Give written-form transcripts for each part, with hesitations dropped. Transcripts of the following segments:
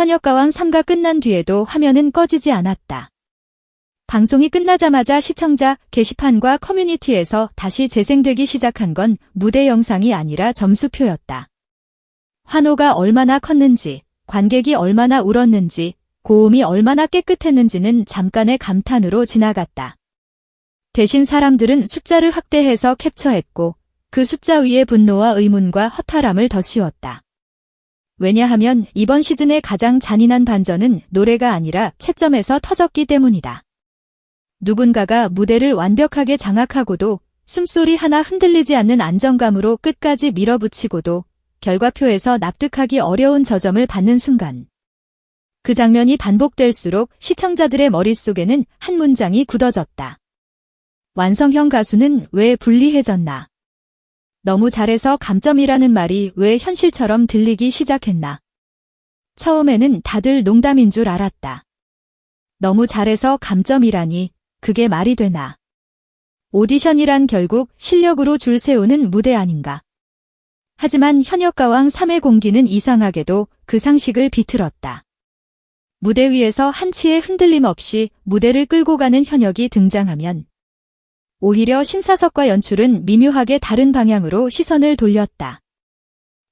현역가왕 3가 끝난 뒤에도 화면은 꺼지지 않았다. 방송이 끝나자마자 시청자 게시판과 커뮤니티에서 다시 재생되기 시작한 건 무대 영상이 아니라 점수표였다. 환호가 얼마나 컸는지, 관객이 얼마나 울었는지, 고음이 얼마나 깨끗했는지는 잠깐의 감탄으로 지나갔다. 대신 사람들은 숫자를 확대해서 캡처했고 그 숫자 위에 분노와 의문과 허탈함을 덧씌웠다. 왜냐하면 이번 시즌의 가장 잔인한 반전은 노래가 아니라 채점에서 터졌기 때문이다. 누군가가 무대를 완벽하게 장악하고도 숨소리 하나 흔들리지 않는 안정감으로 끝까지 밀어붙이고도 결과표에서 납득하기 어려운 저점을 받는 순간 그 장면이 반복될수록 시청자들의 머릿속에는 한 문장이 굳어졌다. 완성형 가수는 왜 불리해졌나? 너무 잘해서 감점이라는 말이 왜 현실처럼 들리기 시작했나? 처음에는 다들 농담인 줄 알았다. 너무 잘해서 감점이라니 그게 말이 되나? 오디션이란 결국 실력으로 줄 세우는 무대 아닌가? 하지만 현역가왕 3의 공기는 이상하게도 그 상식을 비틀었다. 무대 위에서 한치의 흔들림 없이 무대를 끌고 가는 현역이 등장하면 오히려 심사석과 연출은 미묘하게 다른 방향으로 시선을 돌렸다.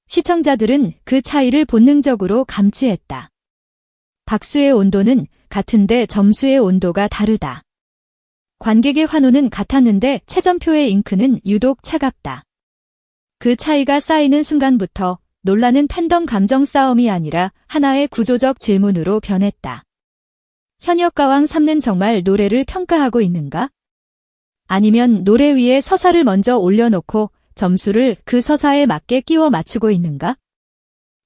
시청자들은 그 차이를 본능적으로 감지했다. 박수의 온도는 같은데 점수의 온도가 다르다. 관객의 환호는 같았는데 채점표의 잉크는 유독 차갑다. 그 차이가 쌓이는 순간부터 논란은 팬덤 감정 싸움이 아니라 하나의 구조적 질문으로 변했다. 현역가왕 3는 정말 노래를 평가하고 있는가? 아니면 노래 위에 서사를 먼저 올려놓고 점수를 그 서사에 맞게 끼워 맞추고 있는가?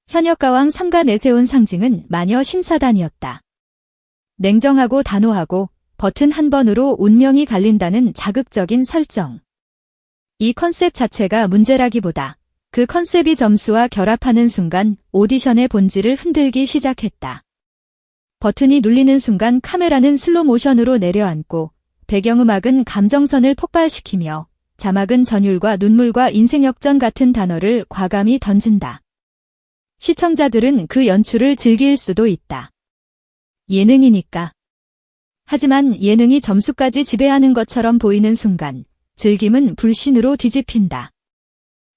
현역가왕 3가 내세운 상징은 마녀 심사단이었다. 냉정하고 단호하고 버튼 한 번으로 운명이 갈린다는 자극적인 설정. 이 컨셉 자체가 문제라기보다 그 컨셉이 점수와 결합하는 순간 오디션의 본질을 흔들기 시작했다. 버튼이 눌리는 순간 카메라는 슬로모션으로 내려앉고 배경음악은 감정선을 폭발시키며 자막은 전율과 눈물과 인생역전 같은 단어를 과감히 던진다. 시청자들은 그 연출을 즐길 수도 있다. 예능이니까. 하지만 예능이 점수까지 지배하는 것처럼 보이는 순간 즐김은 불신으로 뒤집힌다.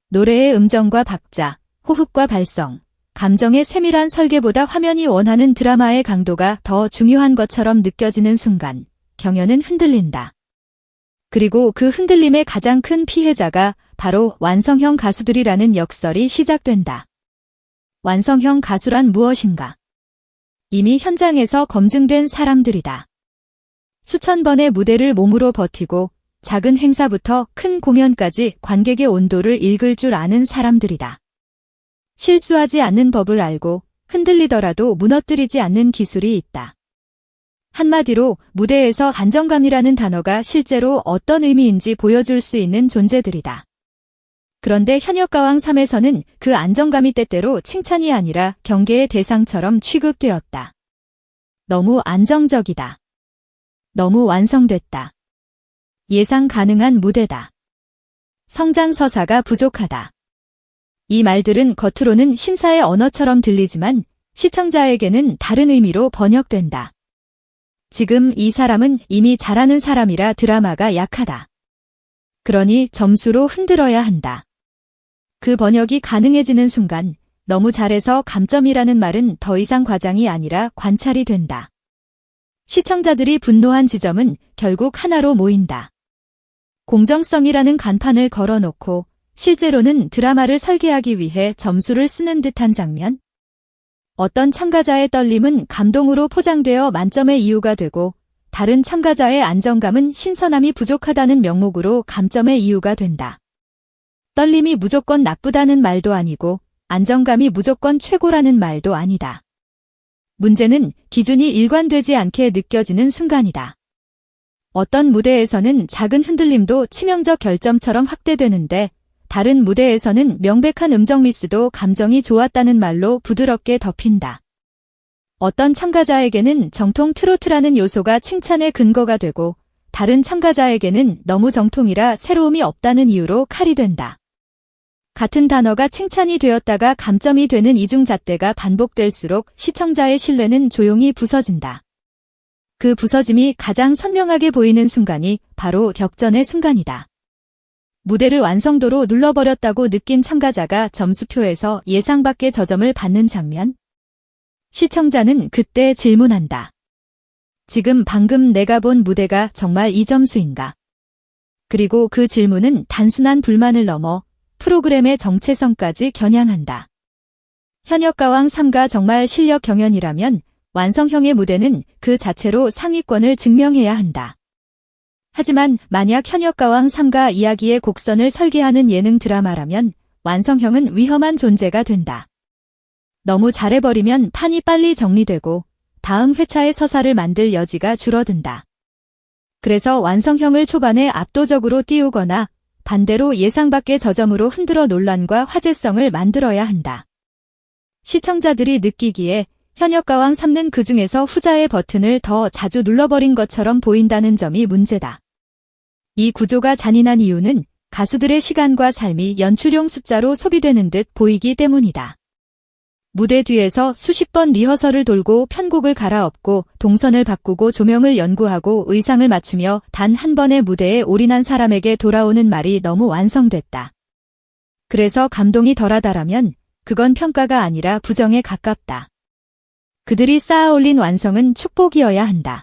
노래의 음정과 박자, 호흡과 발성, 감정의 세밀한 설계보다 화면이 원하는 드라마의 강도가 더 중요한 것처럼 느껴지는 순간 경연은 흔들린다. 그리고 그 흔들림의 가장 큰 피해자가 바로 완성형 가수들이라는 역설이 시작된다. 완성형 가수란 무엇인가? 이미 현장에서 검증된 사람들이다. 수천 번의 무대를 몸으로 버티고 작은 행사부터 큰 공연까지 관객의 온도를 읽을 줄 아는 사람들이다. 실수하지 않는 법을 알고 흔들리더라도 무너뜨리지 않는 기술이 있다. 한마디로 무대에서 안정감이라는 단어가 실제로 어떤 의미인지 보여줄 수 있는 존재들이다. 그런데 현역가왕 3에서는 그 안정감이 때때로 칭찬이 아니라 경계의 대상처럼 취급되었다. 너무 안정적이다. 너무 완성됐다. 예상 가능한 무대다. 성장 서사가 부족하다. 이 말들은 겉으로는 심사의 언어처럼 들리지만 시청자에게는 다른 의미로 번역된다. 지금 이 사람은 이미 잘하는 사람이라 드라마가 약하다. 그러니 점수로 흔들어야 한다. 그 번역이 가능해지는 순간 너무 잘해서 감점이라는 말은 더 이상 과장이 아니라 관찰이 된다. 시청자들이 분노한 지점은 결국 하나로 모인다. 공정성이라는 간판을 걸어놓고 실제로는 드라마를 설계하기 위해 점수를 쓰는 듯한 장면? 어떤 참가자의 떨림은 감동으로 포장되어 만점의 이유가 되고 다른 참가자의 안정감은 신선함이 부족하다는 명목으로 감점의 이유가 된다. 떨림이 무조건 나쁘다는 말도 아니고 안정감이 무조건 최고라는 말도 아니다. 문제는 기준이 일관되지 않게 느껴지는 순간이다. 어떤 무대에서는 작은 흔들림도 치명적 결점처럼 확대되는데 다른 무대에서는 명백한 음정 미스도 감정이 좋았다는 말로 부드럽게 덮인다. 어떤 참가자에게는 정통 트로트라는 요소가 칭찬의 근거가 되고 다른 참가자에게는 너무 정통이라 새로움이 없다는 이유로 칼이 된다. 같은 단어가 칭찬이 되었다가 감점이 되는 이중잣대가 반복될수록 시청자의 신뢰는 조용히 부서진다. 그 부서짐이 가장 선명하게 보이는 순간이 바로 격전의 순간이다. 무대를 완성도로 눌러버렸다고 느낀 참가자가 점수표에서 예상 밖의 저점을 받는 장면. 시청자는 그때 질문한다. 지금 방금 내가 본 무대가 정말 이 점수인가? 그리고 그 질문은 단순한 불만을 넘어 프로그램의 정체성까지 겨냥한다. 현역가왕 3가 정말 실력 경연이라면 완성형의 무대는 그 자체로 상위권을 증명해야 한다. 하지만 만약 현역가왕 3가 이야기의 곡선을 설계하는 예능 드라마라면 완성형은 위험한 존재가 된다. 너무 잘해버리면 판이 빨리 정리되고 다음 회차의 서사를 만들 여지가 줄어든다. 그래서 완성형을 초반에 압도적으로 띄우거나 반대로 예상 밖의 저점으로 흔들어 논란과 화제성을 만들어야 한다. 시청자들이 느끼기에 현역가왕 3는 그 중에서 후자의 버튼을 더 자주 눌러버린 것처럼 보인다는 점이 문제다. 이 구조가 잔인한 이유는 가수들의 시간과 삶이 연출용 숫자로 소비되는 듯 보이기 때문이다. 무대 뒤에서 수십 번 리허설을 돌고 편곡을 갈아엎고 동선을 바꾸고 조명을 연구하고 의상을 맞추며 단 한 번의 무대에 올인한 사람에게 돌아오는 말이 너무 완성됐다. 그래서 감동이 덜하다라면 그건 평가가 아니라 부정에 가깝다. 그들이 쌓아올린 완성은 축복이어야 한다.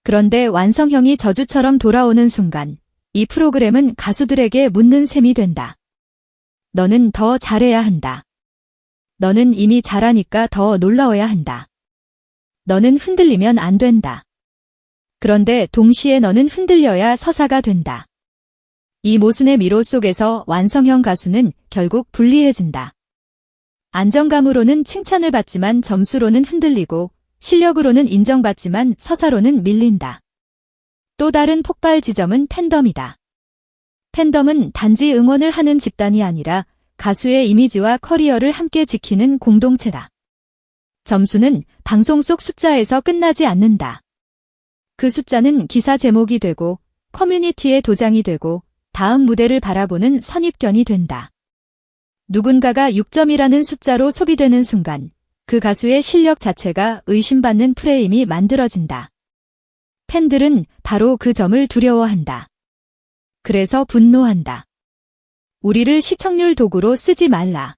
그런데 완성형이 저주처럼 돌아오는 순간 이 프로그램은 가수들에게 묻는 셈이 된다. 너는 더 잘해야 한다. 너는 이미 잘하니까 더 놀라워야 한다. 너는 흔들리면 안 된다. 그런데 동시에 너는 흔들려야 서사가 된다. 이 모순의 미로 속에서 완성형 가수는 결국 불리해진다. 안정감으로는 칭찬을 받지만 점수로는 흔들리고 실력으로는 인정받지만 서사로는 밀린다. 또 다른 폭발 지점은 팬덤이다. 팬덤은 단지 응원을 하는 집단이 아니라 가수의 이미지와 커리어를 함께 지키는 공동체다. 점수는 방송 속 숫자에서 끝나지 않는다. 그 숫자는 기사 제목이 되고 커뮤니티의 도장이 되고 다음 무대를 바라보는 선입견이 된다. 누군가가 6점이라는 숫자로 소비되는 순간 그 가수의 실력 자체가 의심받는 프레임이 만들어진다. 팬들은 바로 그 점을 두려워한다. 그래서 분노한다. 우리를 시청률 도구로 쓰지 말라.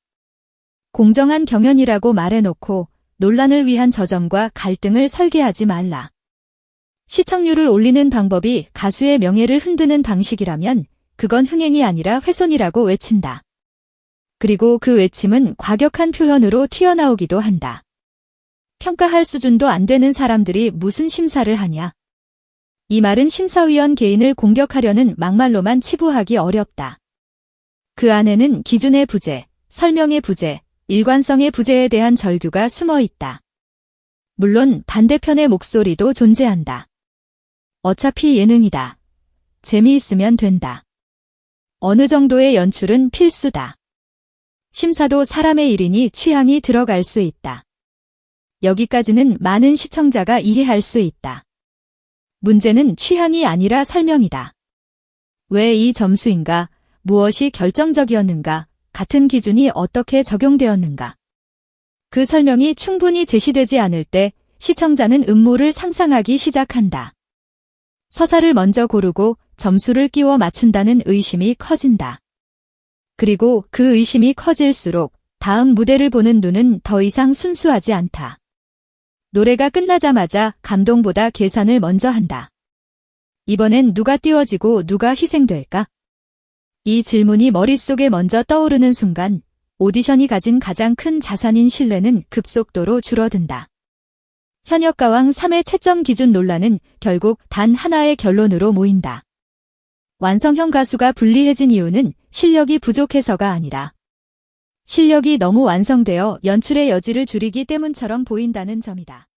공정한 경연이라고 말해놓고 논란을 위한 저점과 갈등을 설계하지 말라. 시청률을 올리는 방법이 가수의 명예를 흔드는 방식이라면 그건 흥행이 아니라 훼손이라고 외친다. 그리고 그 외침은 과격한 표현으로 튀어나오기도 한다. 평가할 수준도 안 되는 사람들이 무슨 심사를 하냐. 이 말은 심사위원 개인을 공격하려는 막말로만 치부하기 어렵다. 그 안에는 기준의 부재, 설명의 부재, 일관성의 부재에 대한 절규가 숨어 있다. 물론 반대편의 목소리도 존재한다. 어차피 예능이다. 재미있으면 된다. 어느 정도의 연출은 필수다. 심사도 사람의 일이니 취향이 들어갈 수 있다. 여기까지는 많은 시청자가 이해할 수 있다. 문제는 취향이 아니라 설명이다. 왜 이 점수인가? 무엇이 결정적이었는가? 같은 기준이 어떻게 적용되었는가? 그 설명이 충분히 제시되지 않을 때 시청자는 음모를 상상하기 시작한다. 서사를 먼저 고르고 점수를 끼워 맞춘다는 의심이 커진다. 그리고 그 의심이 커질수록 다음 무대를 보는 눈은 더 이상 순수하지 않다. 노래가 끝나자마자 감동보다 계산을 먼저 한다. 이번엔 누가 띄워지고 누가 희생될까? 이 질문이 머릿속에 먼저 떠오르는 순간 오디션이 가진 가장 큰 자산인 신뢰는 급속도로 줄어든다. 현역가왕 3의 채점 기준 논란은 결국 단 하나의 결론으로 모인다. 완성형 가수가 불리해진 이유는 실력이 부족해서가 아니라 실력이 너무 완성되어 연출의 여지를 줄이기 때문처럼 보인다는 점이다.